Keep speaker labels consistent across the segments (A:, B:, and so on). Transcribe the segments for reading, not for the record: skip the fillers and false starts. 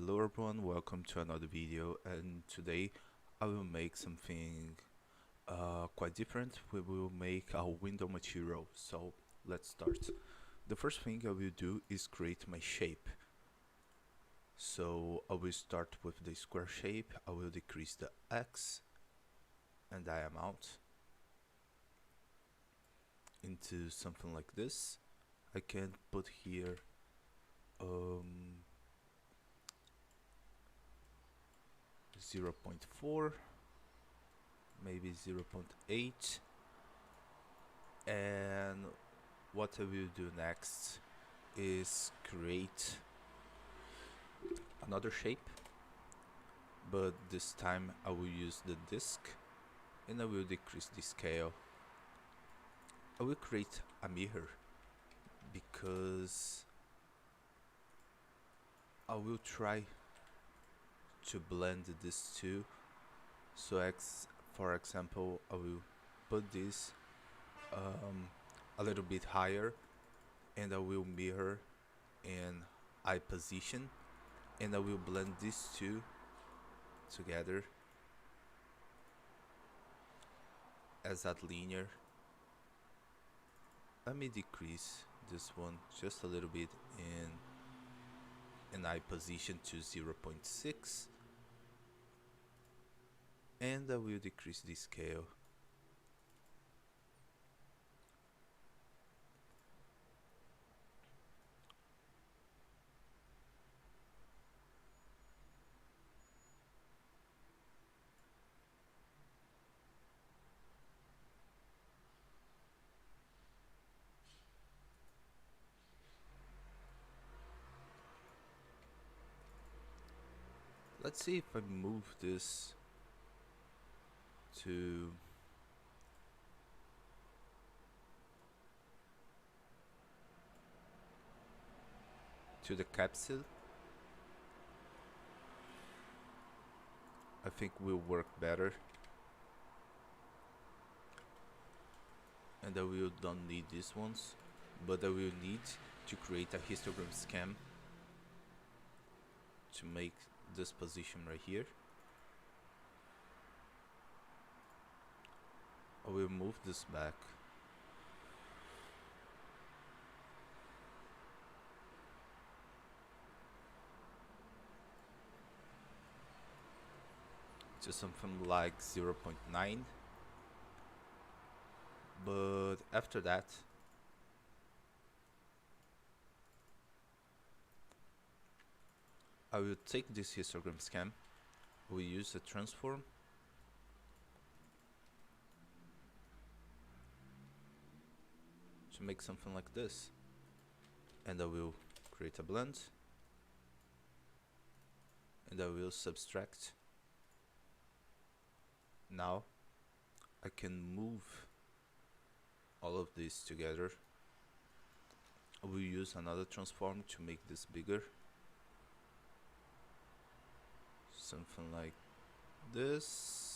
A: Hello everyone, welcome to another video, and today I will make something quite different. We will make a window material, so let's start. The first thing I will do is create my shape. So I will start with the square shape. I will decrease the X and the amount into something like this. I can put here 0.4, maybe 0.8, and what I will do next is create another shape, but this time I will use the disk and I will decrease the scale. I will create a mirror because I will try to blend these two. So for example, I will put this a little bit higher and I will mirror in eye position and I will blend these two together as that linear. Let me decrease this one just a little bit in eye position to 0.6 and I will decrease the scale. Let's see if I move this to the capsule. I think will work better, and I will don't need these ones, but I will need to create a histogram scan to make this position right here. I will move this back. To something like 0.9, but after that I will take this histogram scan, we use a transform to make something like this, and I will create a blend and I will subtract. Now I can move all of this together. I will use another transform to make this bigger, something like this.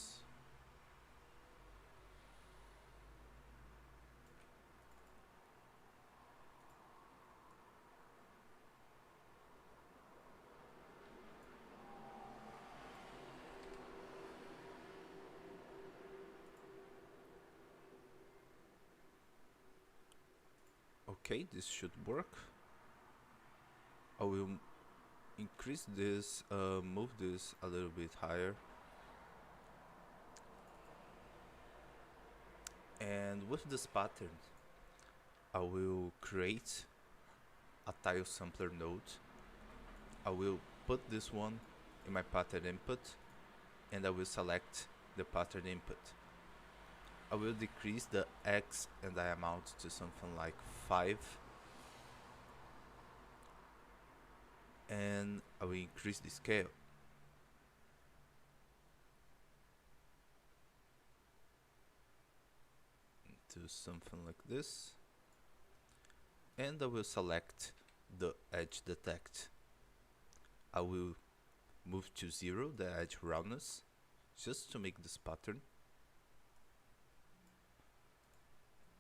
A: Okay, this should work. I will increase this, move this a little bit higher, and with this pattern I will create a tile sampler node. I will put this one in my pattern input and I will select the pattern input. I will decrease the X and the amount to something like 5 and I will increase the scale. To something like this, and I will select the edge detect. I will move to 0 the edge roundness just to make this pattern,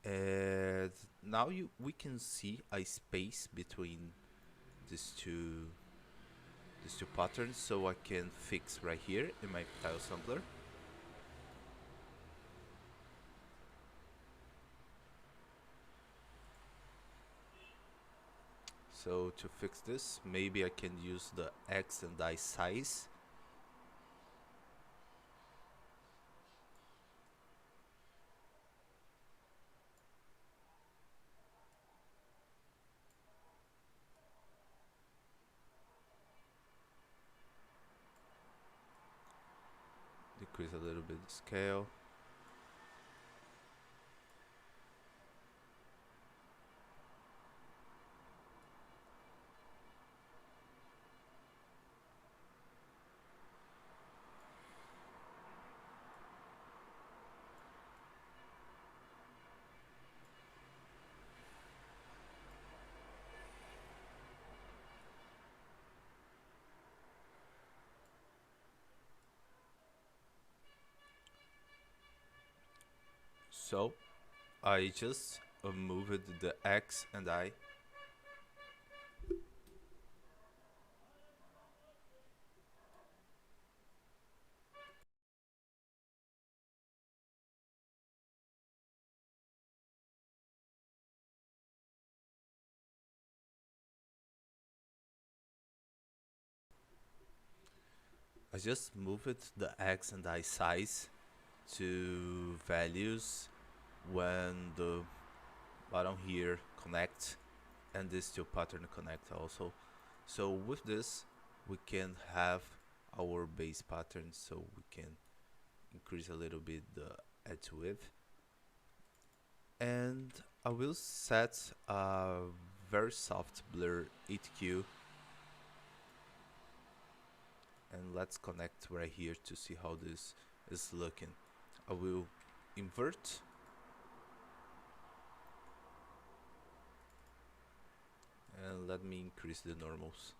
A: and now we can see a space between these two these two patterns, so I can fix right here in my tile sampler. So to fix this, maybe I can use the X and Y size. Decrease a little bit the scale. So I just moved the X and I. I just moved the X and I size to values when the bottom here connect and this two pattern connect also. So with this we can have our base pattern, so we can increase a little bit the edge width, and I will set a very soft blur 8Q, and let's connect right here to see how this is looking. I will invert and let me increase the normals.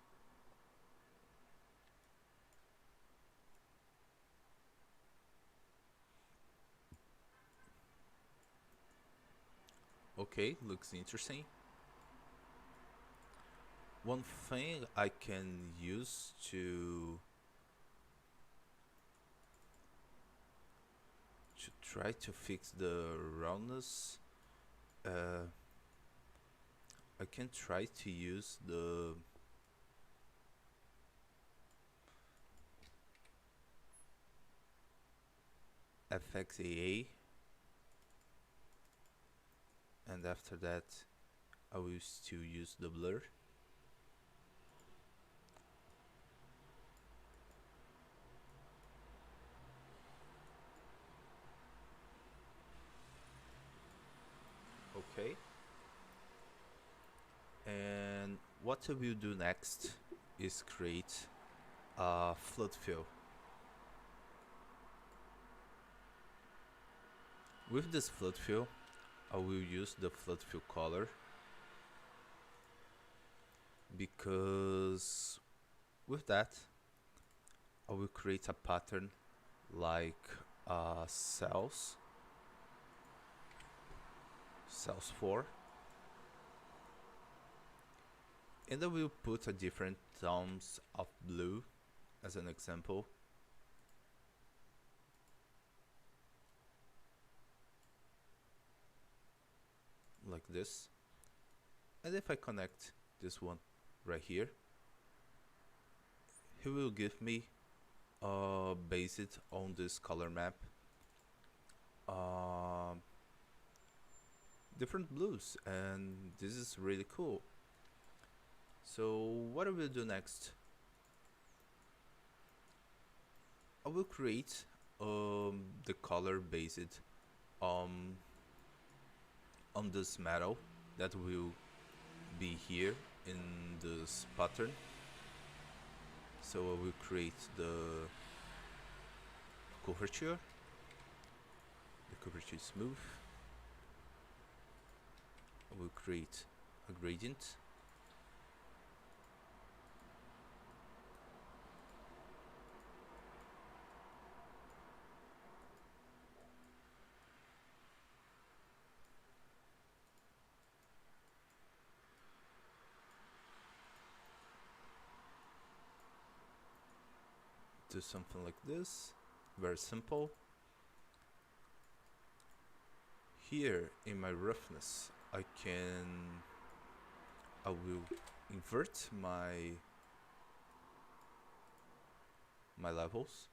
A: Okay, looks interesting. One thing I can use to try to fix the roundness, I can try to use the FXAA, and after that I will still use the blur. Okay. And what I will do next is create a flood fill. With this flood fill, I will use the flood fill color, because with that I will create a pattern like cells 4, and I will put a different tones of blue as an example. Like this. And if I connect this one right here, he will give me based on this color map different blues, and this is really cool. So what I will do next, I will create the color based on this metal that will be here in this pattern. So I will create the curvature. The curvature is smooth. I will create a gradient. do something like this, very simple. Here in my roughness, I will invert my levels,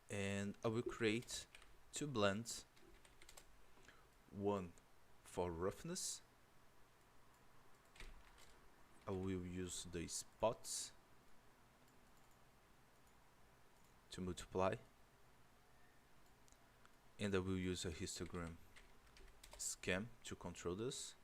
A: and I will create two blends, one for roughness. I will use the spots to multiply, and I will use a histogram scan to control this.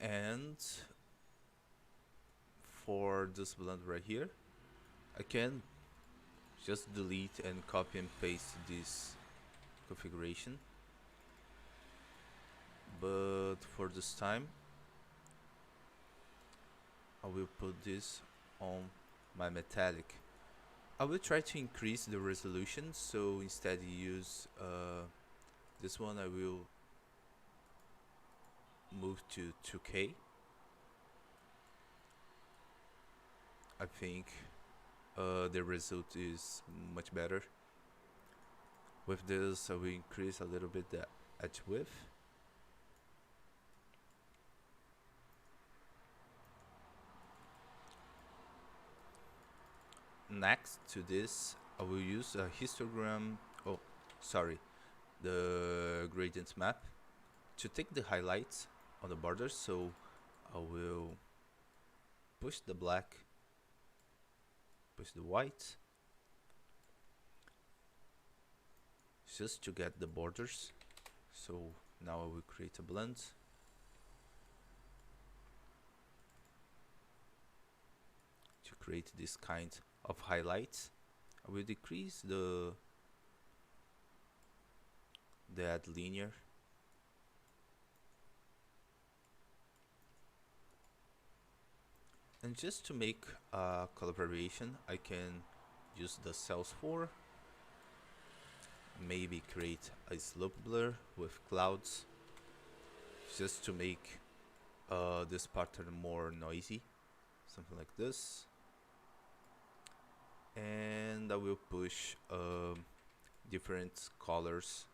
A: And for this blend right here, I can just delete and copy and paste this configuration, but for this time I will put this on my metallic. I will try to increase the resolution, so instead use this one. I will move to 2K. I think the result is much better. With this I will increase a little bit the edge width. Next to this I will use a histogram, the gradient map, to take the highlights on the borders. So I will push the black, push the white, just to get the borders. So now I will create a blend. To create this kind of highlights, I will decrease the add linear, and just to make a color variation, I can use the cells 4, maybe create a slope blur with clouds, just to make this pattern more noisy, something like this. And I will push different colors,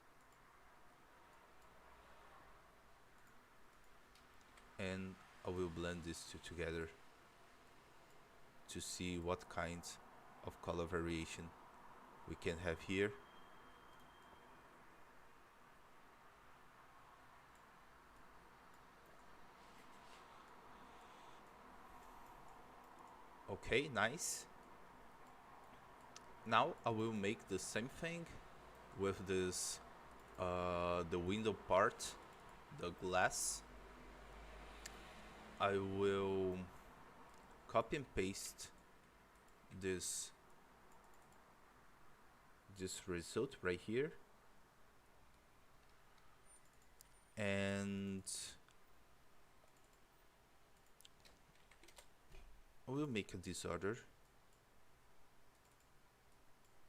A: and I will blend these two together to see what kind of color variation we can have here. Okay, nice. Now I will make the same thing with this the window part, the glass. I will copy and paste this result right here, and I will make a disorder.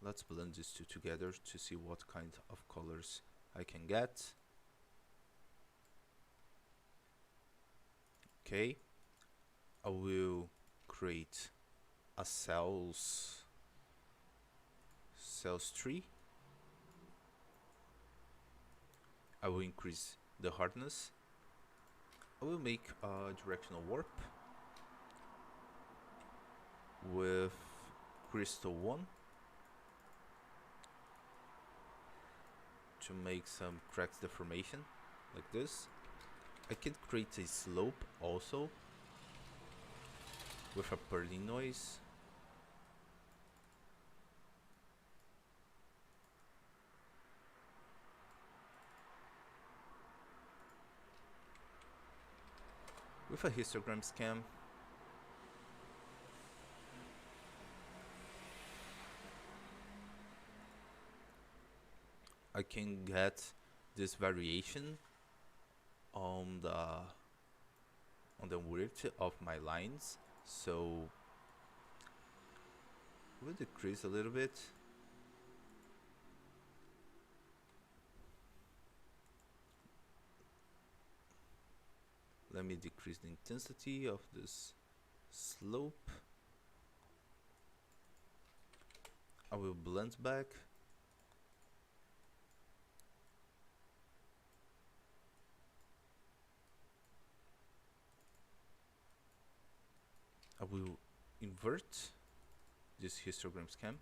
A: Let's blend these two together to see what kind of colors I can get. Okay, I will create a cells tree. I will increase the hardness. I will make a directional warp with crystal 1 to make some cracks deformation like this. I can create a slope also with a purling noise. With a histogram scan. I can get this variation on the width of my lines. So will decrease a little bit. Let me decrease the intensity of this slope. I will blend back. I will invert this histogram scan.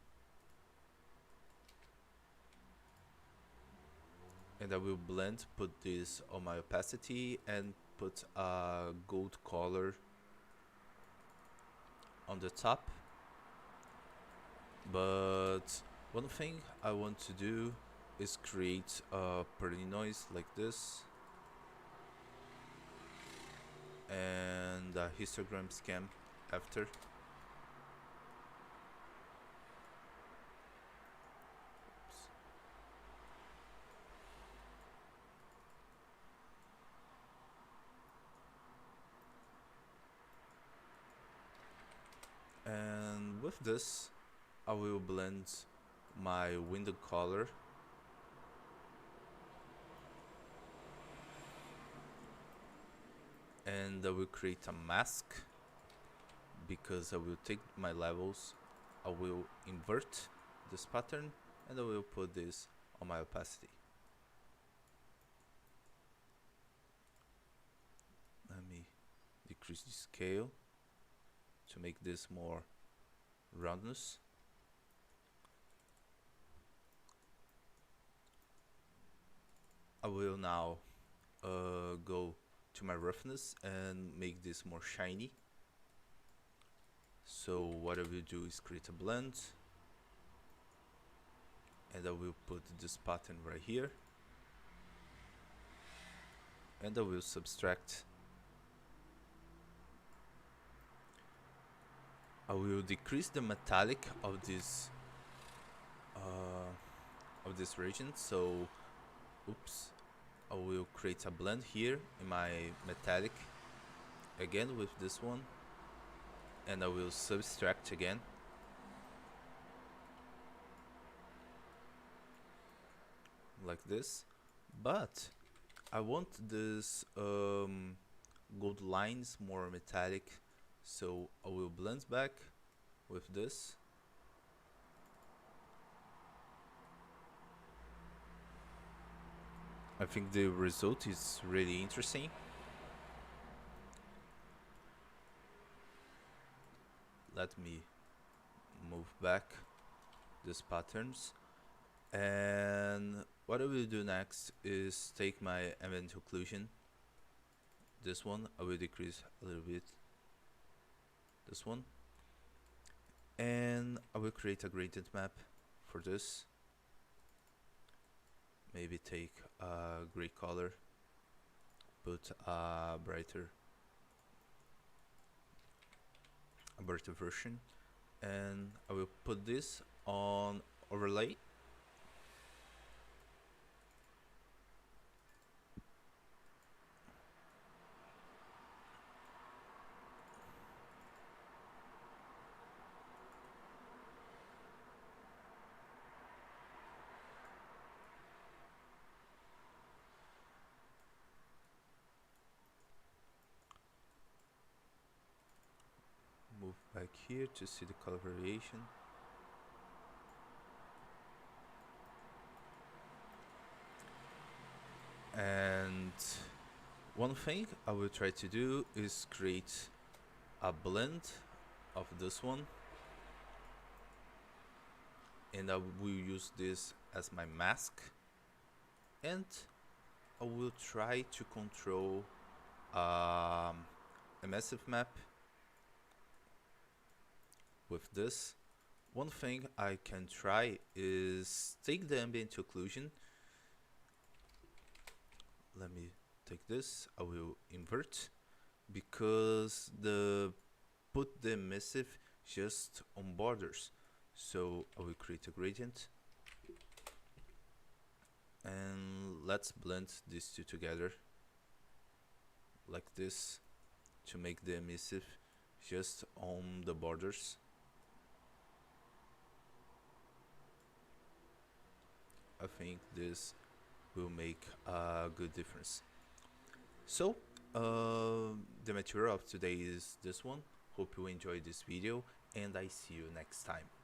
A: And I will blend, put this on my opacity and put a gold color on the top. But one thing I want to do is create a pretty noise like this and a histogram scan after. And with this, I will blend my window color and I will create a mask because I will take my levels, I will invert this pattern and I will put this on my opacity. Let me decrease the scale to make this more roundness. I will now go to my roughness and make this more shiny. So what I will do is create a blend and I will put this pattern right here and I will subtract. I will decrease the metallic of this region. So oops, I will create a blend here in my metallic again with this one and I will subtract again. Like this, but I want this gold lines more metallic, so I will blend back with this. I think the result is really interesting. Let me move back these patterns. And what I will do next is take my ambient occlusion. This one I will decrease a little bit. This one. And I will create a gradient map for this. Maybe take a gray color, put a brighter version, and I will put this on overlay. Move back here to see the color variation. And one thing I will try to do is create a blend of this one, and I will use this as my mask, and I will try to control a massive map with this. One thing I can try is take the ambient occlusion. Let me take this, I will invert, because put the emissive just on borders. So I will create a gradient and let's blend these two together like this to make the emissive just on the borders. I think this will make a good difference. So the material of today is this one. Hope you enjoyed this video, and I see you next time.